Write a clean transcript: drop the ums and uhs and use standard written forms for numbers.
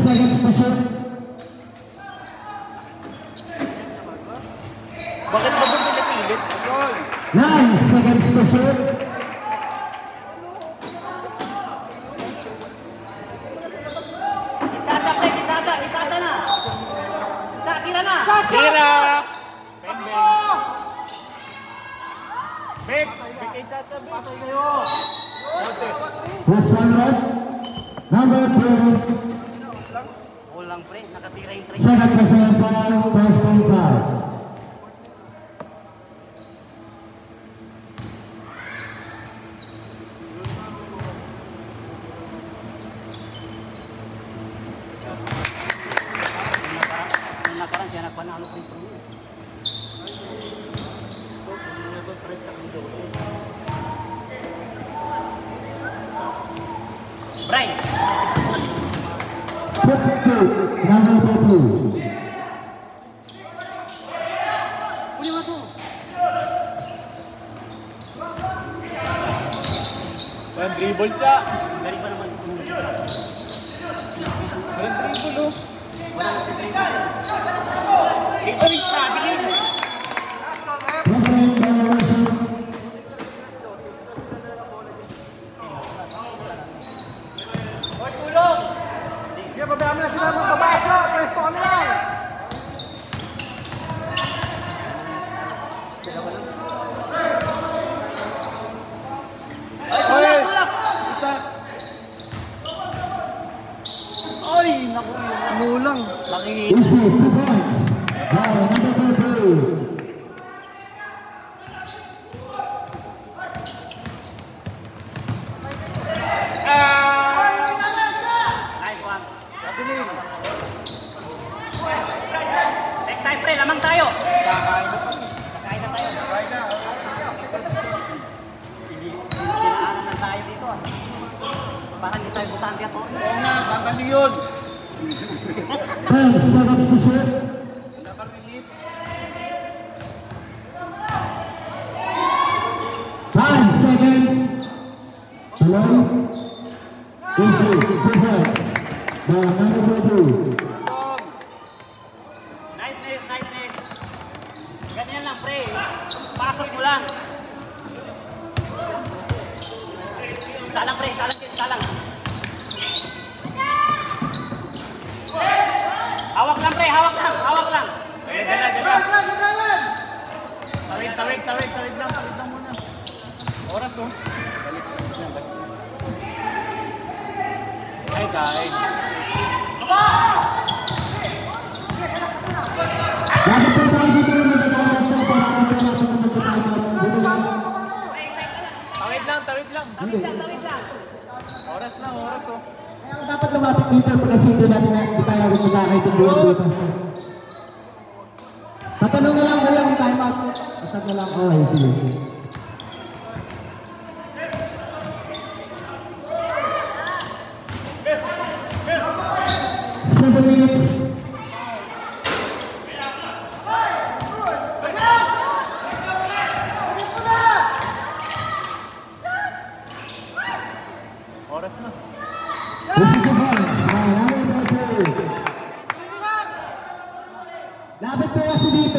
Seconds to shoot. Bakit ba doon pinapilit? 9 seconds to shoot. Isata na. Tira na. Tira! Bek! Bek kay Chata, Bek! Plus one left. Number 2. Walang pre, nakatira yung 3. Second personal foul, first team foul. Nakaraan siya nagpanalo free throw. Brian. Number 2. Kunin mo to. Walang dribble siya. Dari pa naman. Walang dribble, oh. Ito rin siya, bilhin. Hoy, tulong! Sige, babayaan mo na sila magbabasa. Presto ka na lang. Ay, ay, naku. Mulang. Nakikita. Easy, 2 points. Number 2. Nice one. Next time, pre, lamang tayo. Kakain na tayo. Dinaanan na tayo dito. Parang hindi tayo butante ako. Oo nga, babali yun. 10 seconds to shoot. Wala kang relief. 5 seconds. Hello? Easy, 2 points. Number 2. Nice. Ganyan lang, pre. Pasok mo lang. Salang, pre. Salang. Hawak lang, pre. Hawak lang. Tawid lang muna. Oras, oh. Ay, kain. Dapat po tayo dito yung magkakaroon sa parang Tawid lang. Oras, oh. Kaya dapat lumapit dito kasi hindi natin hindi tayo magkakaintindihan dito. Tatanong na lang ko yung time out. Asad na lang. Okay, sige. Minutes. Oras na. Lapit po kasi dito.